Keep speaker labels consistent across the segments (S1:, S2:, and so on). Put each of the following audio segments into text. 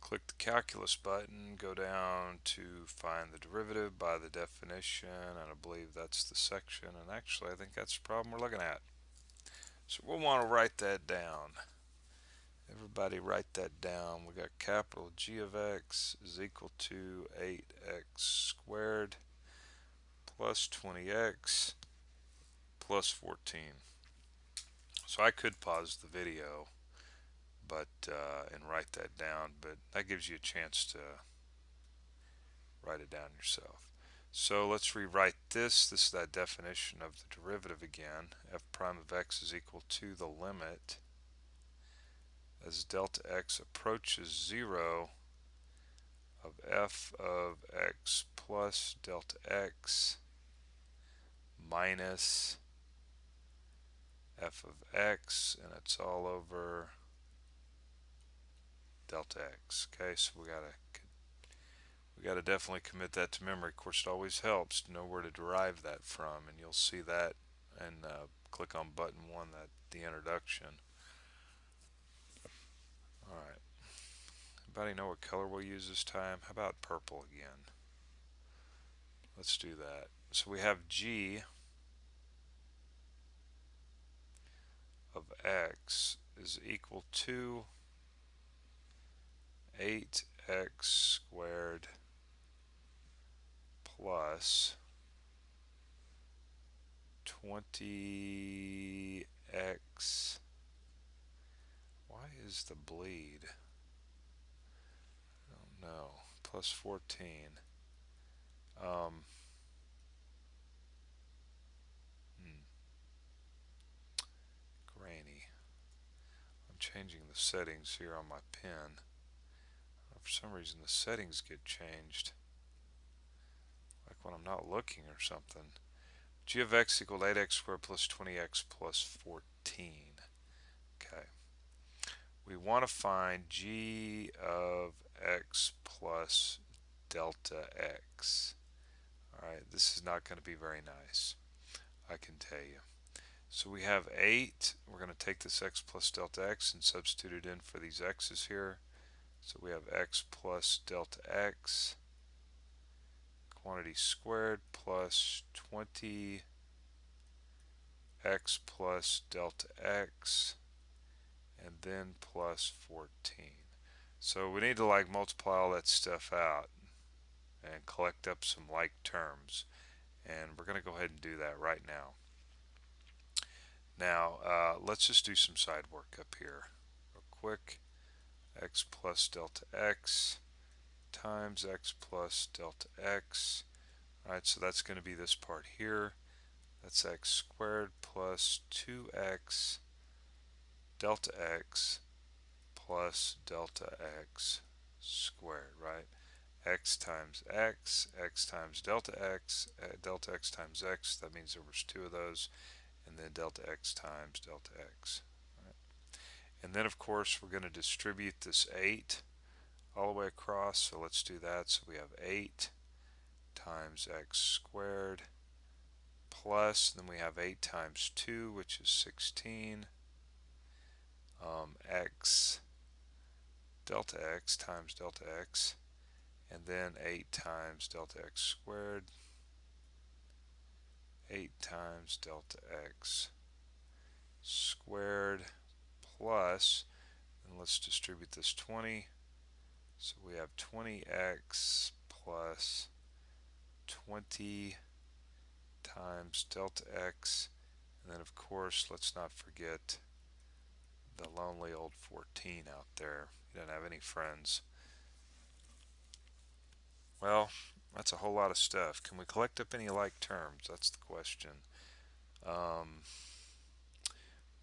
S1: click the calculus button, go down to find the derivative by the definition, and I believe that's the section, and actually I think that's the problem we're looking at. So we'll want to write that down. Everybody write that down. We got capital G of x is equal to 8x squared plus 20x plus 14. So I could pause the video and write that down, but that gives you a chance to write it down yourself. So let's rewrite this. This is that definition of the derivative again. F prime of x is equal to the limit as delta x approaches 0 of f of x plus delta x minus f of x, and it's all over delta x. Okay, so we gotta definitely commit that to memory. Of course, it always helps to know where to derive that from, and you'll see that and click on button 1, that the introduction. Alright, anybody know what color we'll use this time? How about purple again? Let's do that. So we have G of x is equal to 8x squared plus 20x. Why is the bleed? I don't know. Plus 14. Grainy. I'm changing the settings here on my pen. For some reason the settings get changed, like when I'm not looking or something. G of x equal 8x squared plus 20x plus 14. Okay. We want to find G of x plus delta x. Alright, this is not going to be very nice, I can tell you. So we have 8. We're going to take this x plus delta x and substitute it in for these x's here. So we have x plus delta x, quantity squared, plus 20x plus delta x, and then plus 14. So we need to multiply all that stuff out and collect up some like terms. And we're going to go ahead and do that right now. Now, let's just do some side work up here real quick. X plus delta x times x plus delta x. Alright, so that's going to be this part here. That's x squared plus 2x delta x plus delta x squared, right? X times x times delta x times x, that means there was 2 of those, and then delta x times delta x. Right? And then of course we're going to distribute this 8 all the way across, so let's do that. So we have 8 times x squared plus, then we have 8 times 2, which is 16, x delta x times delta x, and then 8 times delta x squared, 8 times delta x squared plus, and let's distribute this 20, so we have 20x plus 20 times delta x, and then of course let's not forget the lonely old 14 out there. He doesn't have any friends. Well, that's a whole lot of stuff. Can we collect up any like terms? That's the question. We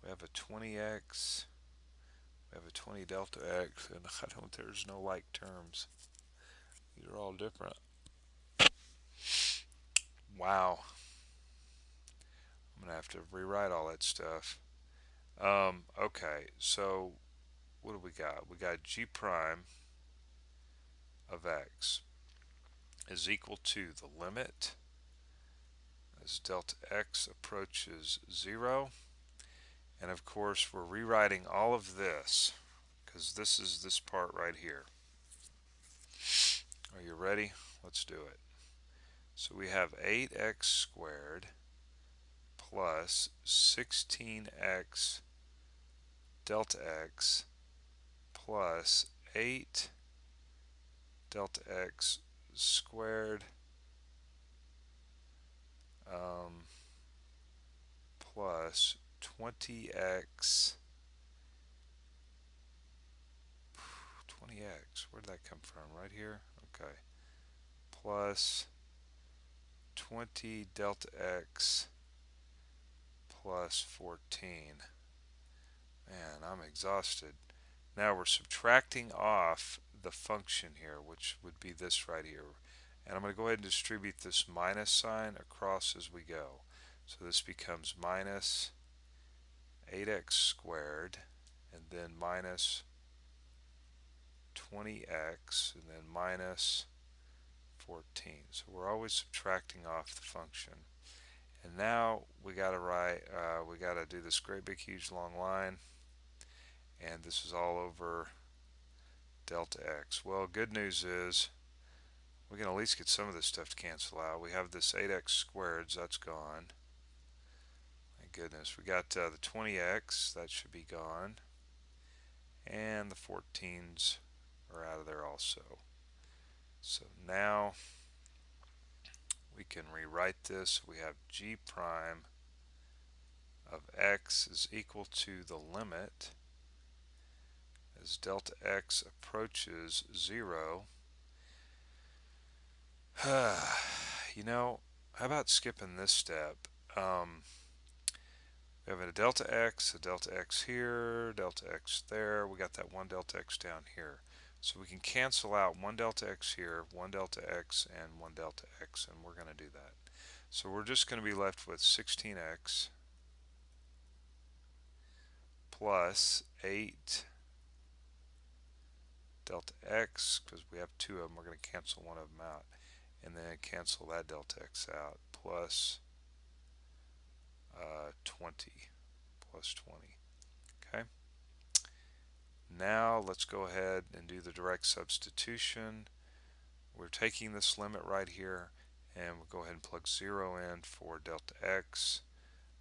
S1: have a 20x, we have a 20 delta x, and there's no like terms. These are all different. Wow. I'm going to have to rewrite all that stuff. Okay, so what do we got? We got g prime of x is equal to the limit as delta x approaches 0. And of course we're rewriting all of this because this is this part right here. Are you ready? Let's do it. So we have 8x squared plus 16x delta x plus 8 delta x squared plus 20x, where did that come from? Right here? Okay. Plus 20 delta x plus 14. Man, I'm exhausted. Now we're subtracting off the function here, which would be this right here. And I'm going to go ahead and distribute this minus sign across as we go. So this becomes minus 8x squared, and then minus 20x, and then minus 14. So we're always subtracting off the function. And now we got to do this great big huge long line, and this is all over delta x. Well, good news is we can at least get some of this stuff to cancel out. We have this 8x squared, so that's gone. Thank goodness. We got the 20x, that should be gone. And the 14s are out of there also. So now we can rewrite this. We have g prime of x is equal to the limit as delta x approaches 0. You know, how about skipping this step? We have a delta x here, delta x there. We got that one delta x down here. So we can cancel out one delta x here, one delta x, and one delta x, and we're going to do that. So we're just going to be left with 16x plus 8 delta x, because we have two of them, we're going to cancel one of them out, and then cancel that delta x out, plus 20, plus 20. Okay. Now let's go ahead and do the direct substitution. We're taking this limit right here, and we'll go ahead and plug 0 in for delta x.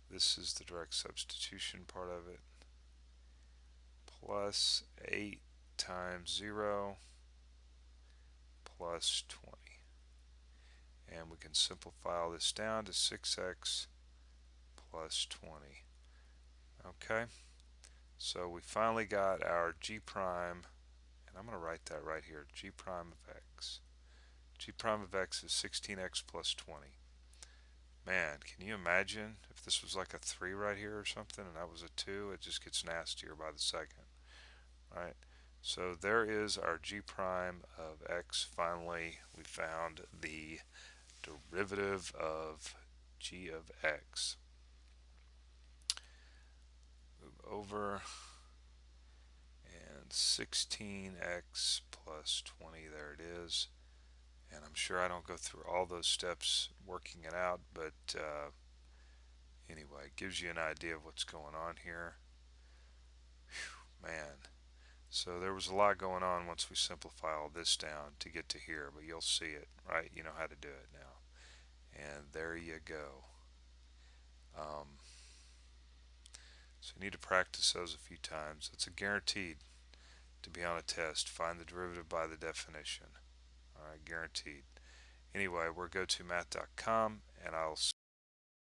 S1: This is the direct substitution part of it. Plus 8 times 0 plus 20. And we can simplify all this down to 6x plus 20. Okay, so we finally got our g prime, and I'm going to write that right here, g prime of x. G prime of x is 16x plus 20. Man, can you imagine if this was like a 3 right here or something and that was a 2? It just gets nastier by the second. Right? So there is our g prime of x. Finally, we found the derivative of g of x. Move over, and 16x plus 20, there it is. And I'm sure I don't go through all those steps working it out, but anyway, it gives you an idea of what's going on here. Whew, man. So there was a lot going on once we simplify all this down to get to here, but you'll see it, right? You know how to do it now. And there you go. So you need to practice those a few times. It's a guaranteed to be on a test. Find the derivative by the definition. All right, guaranteed. Anyway, we're gotomath.com, and I'll